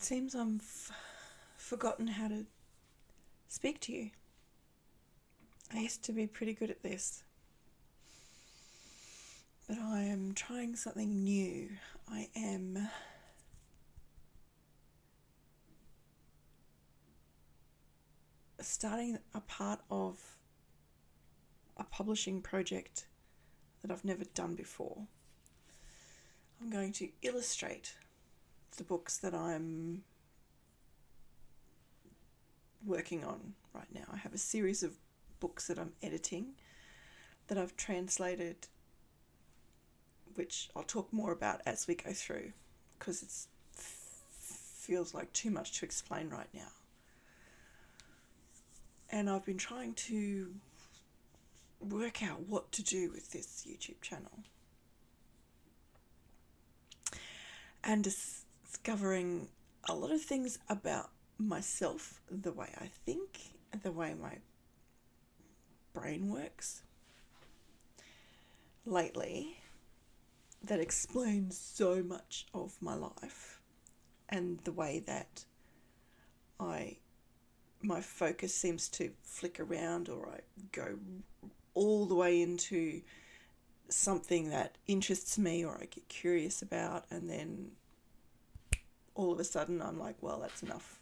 seems I've forgotten how to speak to you. I used to be pretty good at this, but I am trying something new. I am starting a part of a publishing project that I've never done before. I'm going to illustrate the books that I'm working on right now. I have a series of books that I'm editing that I've translated, which I'll talk more about as we go through, because it feels like too much to explain right now. And I've been trying to work out what to do with this YouTube channel, and discovering a lot of things about myself, the way I think, the way my brain works lately, that explains so much of my life, and the way that my focus seems to flick around, or I go all the way into something that interests me or I get curious about, and then all of a sudden I'm like, well, that's enough.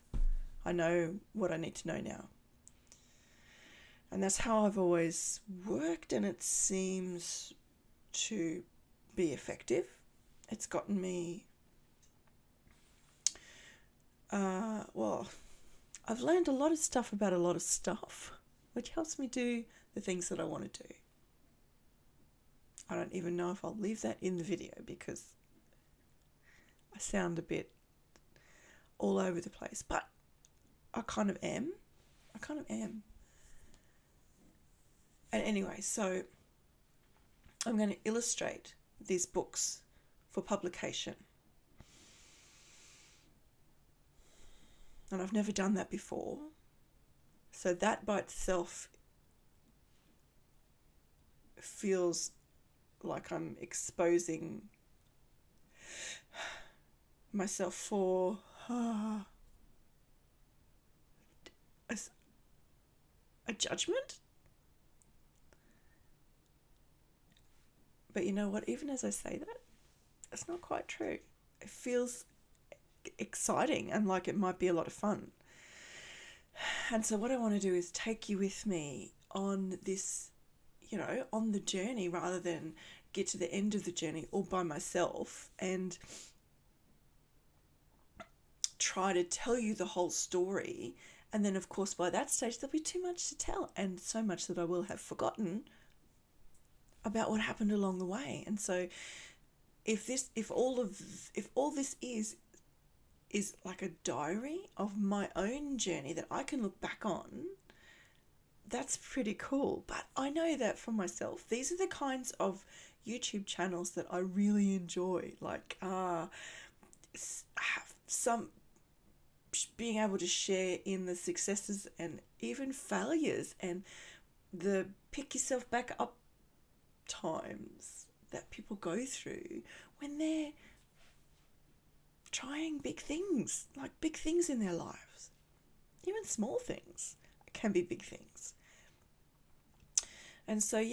I know what I need to know now. And that's how I've always worked, and it seems to be effective. It's gotten me, I've learned a lot of stuff about a lot of stuff, which helps me do the things that I want to do. I don't even know if I'll leave that in the video, because I sound a bit all over the place, but I kind of am. And anyway, so I'm going to illustrate these books for publication. And I've never done that before. So that by itself feels like I'm exposing myself for a judgment. But you know what? Even as I say that, it's not quite true. It feels exciting and like it might be a lot of fun. And so what I want to do is take you with me on this, on the journey, rather than get to the end of the journey all by myself and try to tell you the whole story. And then, of course, by that stage, there'll be too much to tell, and so much that I will have forgotten about what happened along the way. And so if all this is like a diary of my own journey that I can look back on, that's pretty cool. But I know that for myself, these are the kinds of YouTube channels that I really enjoy, like have some being able to share in the successes and even failures and the pick yourself back up times that people go through when they're trying big things, like big things in their lives. Even small things can be big things. And so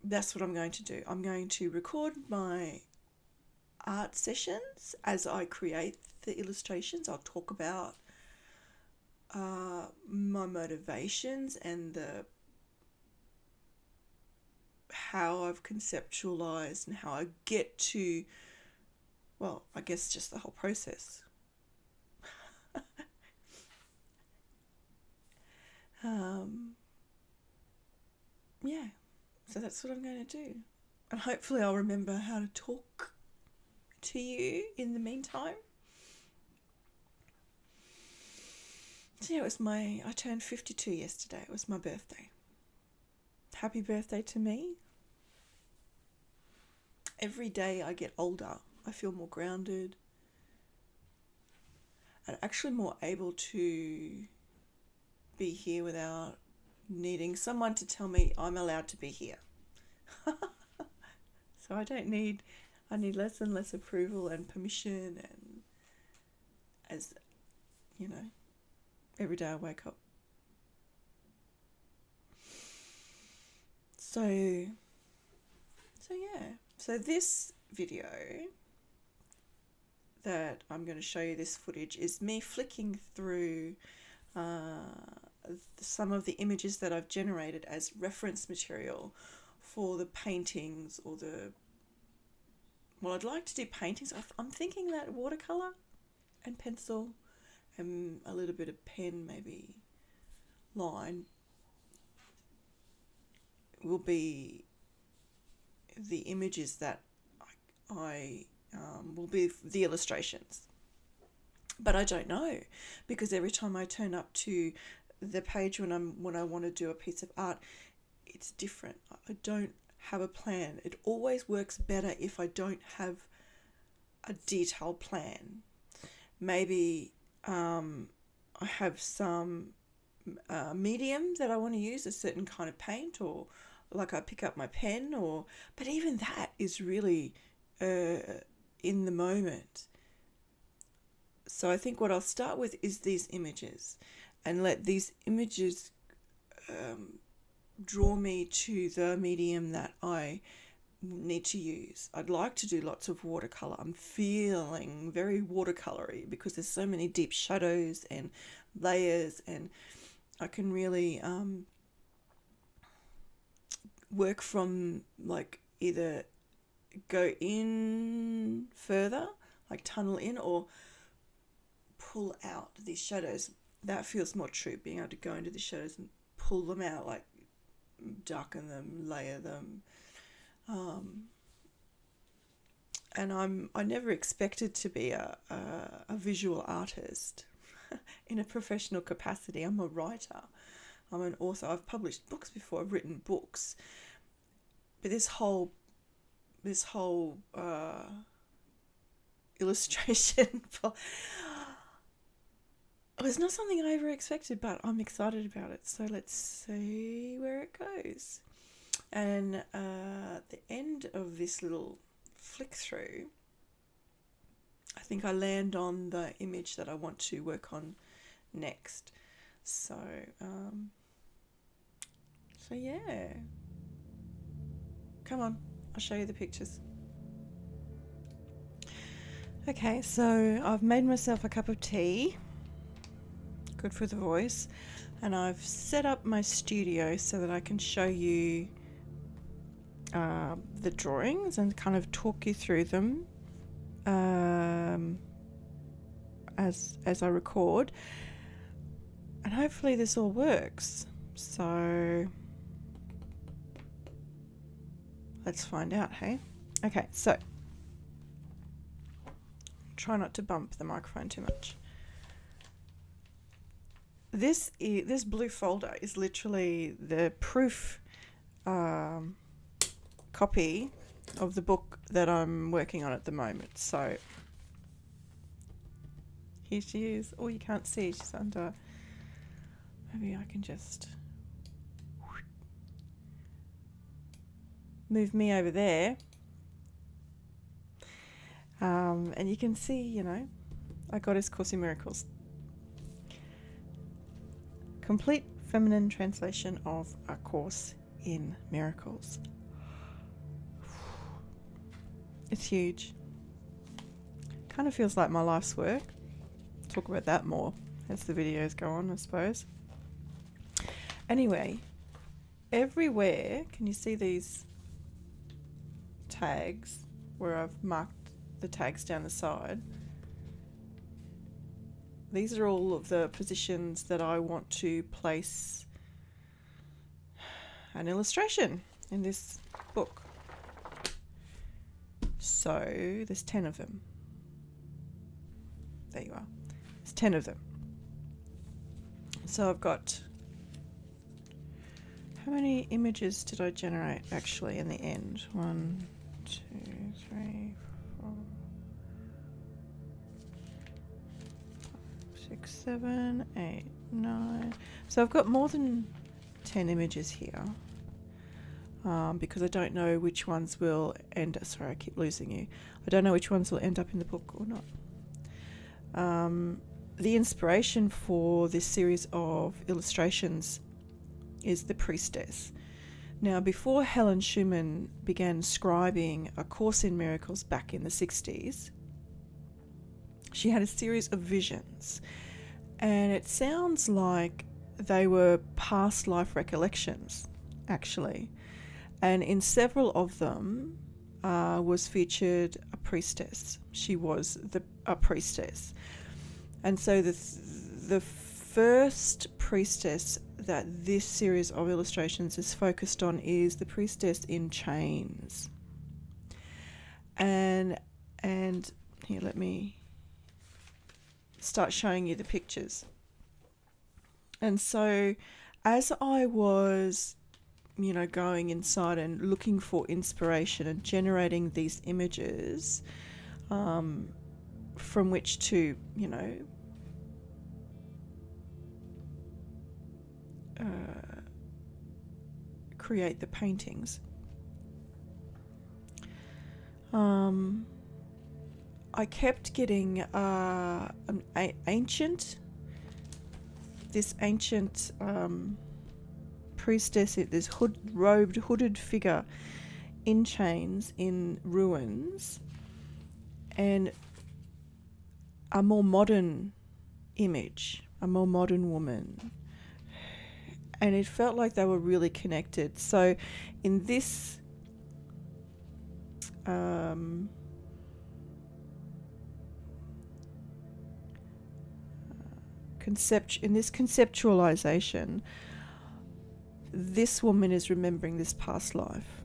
that's what I'm going to do. I'm going to record my art sessions as I create the illustrations. I'll talk about my motivations and how I've conceptualized and how I get to, well, I guess just the whole process. So that's what I'm going to do. And hopefully I'll remember how to talk to you in the meantime. So I turned 52 yesterday. It was my birthday. Happy birthday to me. Every day I get older, I feel more grounded and actually more able to be here without needing someone to tell me I'm allowed to be here. So I need less and less approval and permission and as, you know, every day I wake up. So yeah. So this video that I'm going to show you, this footage, is me flicking through some of the images that I've generated as reference material for the paintings or the... Well, I'd like to do paintings. I'm thinking that watercolor and pencil and a little bit of pen, maybe line, will be the images that I will be the illustrations. But I don't know, because every time I turn up to the page when I want to do a piece of art, it's different. I don't have a plan. It always works better if I don't have a detailed plan. Maybe I have some medium that I want to use, a certain kind of paint, or like I pick up my pen, but even that is really in the moment. So I think what I'll start with is these images, and let these images draw me to the medium that I need to use. I'd like to do lots of watercolor. I'm feeling very watercolory because there's so many deep shadows and layers, and I can really work from, like, either go in further, like tunnel in, or pull out these shadows. That feels more true, being able to go into the shadows and pull them out, like darken them, layer them. And I never expected to be a visual artist in a professional capacity. I'm a writer. I'm an author. I've published books before. I've written books. But this whole illustration it was not something I ever expected, but I'm excited about it. So let's see where it goes. And at the end of this little flick through, I think I land on the image that I want to work on next. So yeah. Come on, I'll show you the pictures. Okay, so I've made myself a cup of tea. Good for the voice. And I've set up my studio so that I can show you the drawings and kind of talk you through them as I record. And hopefully this all works. So let's find out, hey? Okay, so try not to bump the microphone too much. This blue folder is literally the proof copy of the book that I'm working on at the moment. So here she is. Oh, you can't see, she's under. Maybe I can just move me over there. And you can see, you know, A Goddess Course in Miracles. Complete feminine translation of A Course in Miracles. It's huge. Kind of feels like my life's work. Talk about that more as the videos go on, I suppose. Anyway, everywhere, can you see these tags where I've marked the tags down the side? These are all of the positions that I want to place an illustration in this book. So there's 10 of them. There you are. There's 10 of them. So I've got... How many images did I generate actually in the end? 1, 2, 3, 4, 5, 6, 7, 8, 9. So I've got more than 10 images here. Because I don't know which ones will end... Sorry, I keep losing you. I don't know which ones will end up in the book or not. the inspiration for this series of illustrations is the Priestess. Now, before Helen Schumann began scribing A Course in Miracles back in the 60s, she had a series of visions, and it sounds like they were past life recollections, actually. And in several of them was featured a priestess. She was a priestess. And so the first priestess that this series of illustrations is focused on is the priestess in chains. And here, let me start showing you the pictures. And so as I was, going inside and looking for inspiration and generating these images from which to, create the paintings, I kept getting this ancient priestess, this hooded figure in chains in ruins, and a more modern image, a more modern woman. And it felt like they were really connected. So in this conceptualization, this woman is remembering this past life,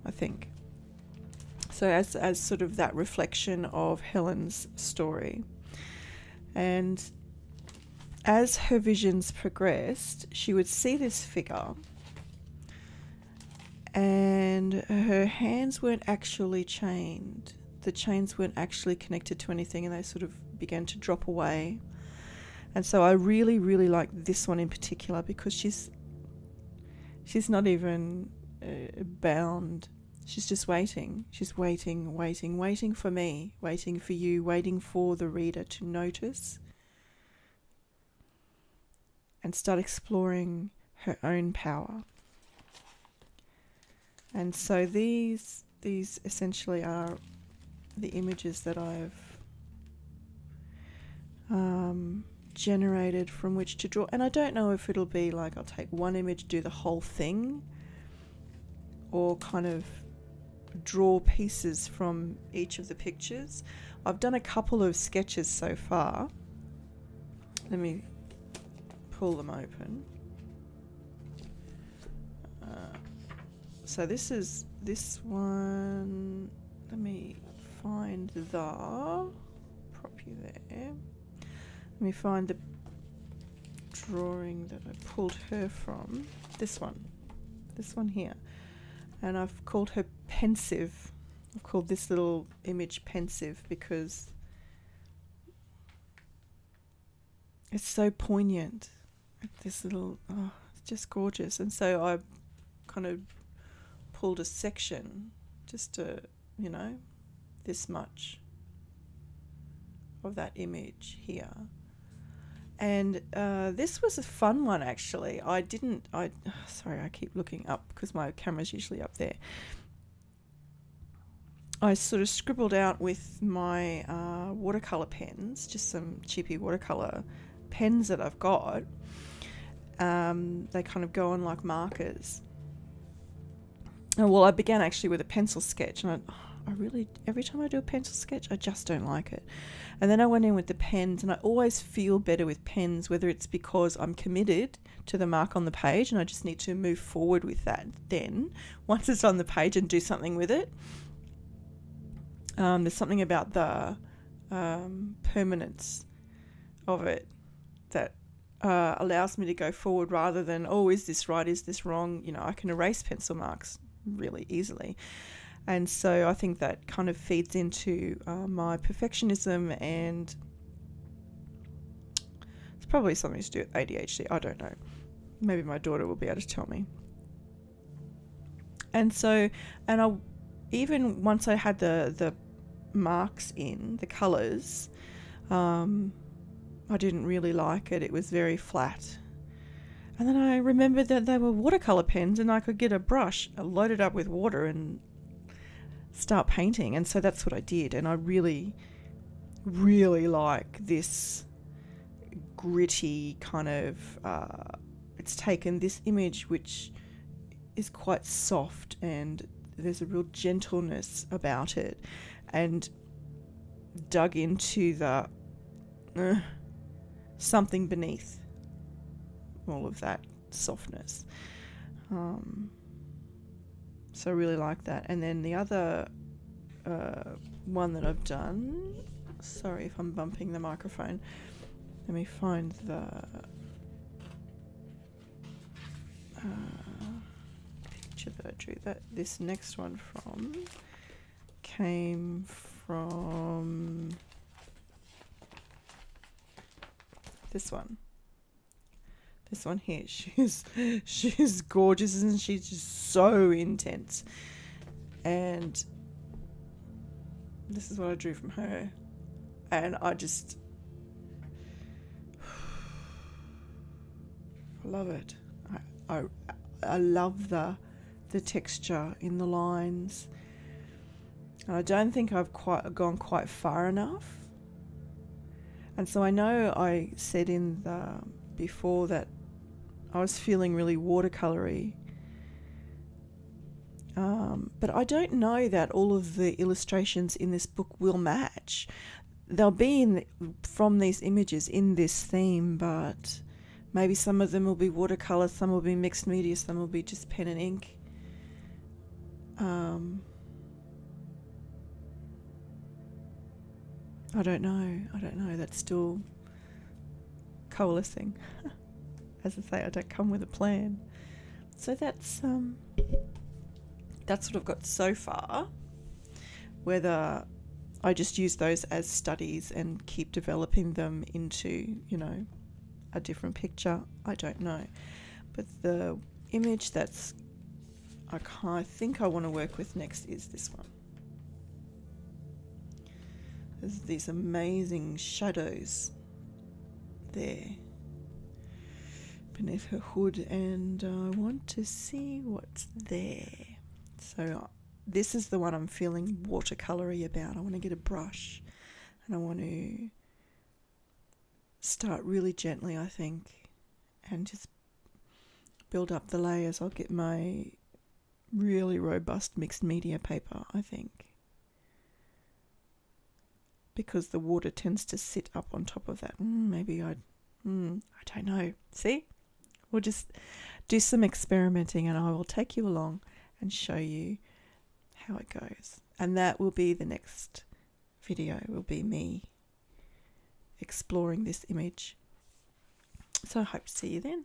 I think. So as sort of that reflection of Helen's story. And as her visions progressed, she would see this figure, and her hands weren't actually chained. The chains weren't actually connected to anything, and they sort of began to drop away. And so I really, really like this one in particular, because she's not even bound. She's just waiting. She's waiting for me, waiting for you, waiting for the reader to notice and start exploring her own power. And so these essentially are the images that I've generated from which to draw. And I don't know if it'll be like I'll take one image, do the whole thing, or kind of draw pieces from each of the pictures. I've done a couple of sketches so far. Let me pull them open. So this is this one. Let me find the prop you there. Let me find the drawing that I pulled her from. This one here. And I've called her Pensive. I've called this little image Pensive because it's so poignant. This little, it's just gorgeous. And so I kind of pulled a section, just to, this much of that image here. And this was a fun one, actually. Sorry, I keep looking up because my camera's usually up there. I sort of scribbled out with my watercolor pens, just some cheapy watercolor pens that I've got. They kind of go on like markers. Well, I began actually with a pencil sketch, and I really, every time I do a pencil sketch, I just don't like it. And then I went in with the pens, and I always feel better with pens, whether it's because I'm committed to the mark on the page and I just need to move forward with that then, once it's on the page, and do something with it. There's something about the permanence of it that allows me to go forward rather than, is this right, is this wrong? I can erase pencil marks really easily. And so I think that kind of feeds into my perfectionism, and it's probably something to do with ADHD. I don't know. Maybe my daughter will be able to tell me. And so, even once I had the marks in, the colours, I didn't really like it. It was very flat. And then I remembered that they were watercolor pens and I could get a brush, load it up with water and start painting. And so that's what I did. And I really, really like this gritty kind of, it's taken this image which is quite soft and there's a real gentleness about it, and dug into the something beneath all of that softness. So I really like that. And then the other one that I've done, sorry if I'm bumping the microphone, let me find the picture that I drew. This next one came from this one. This one here. She's gorgeous, and she's just so intense. And this is what I drew from her. And I love it. I love the texture in the lines. And I don't think I've gone quite far enough. And so I know I said before that I was feeling really watercolory. But I don't know that all of the illustrations in this book will match. They'll be from these images in this theme, but maybe some of them will be watercolor, some will be mixed media, some will be just pen and ink. I don't know. That's still coalescing. As I say, I don't come with a plan. So that's what I've got so far. Whether I just use those as studies and keep developing them into, a different picture, I don't know. But the image I think I want to work with next is this one. There's these amazing shadows there beneath her hood, and I want to see what's there. So this is the one I'm feeling watercolory about. I want to get a brush and I want to start really gently, I think, and just build up the layers. I'll get my really robust mixed media paper, I think, because the water tends to sit up on top of that. I don't know. See? We'll just do some experimenting and I will take you along and show you how it goes. And that will be the next video, will be me exploring this image. So I hope to see you then.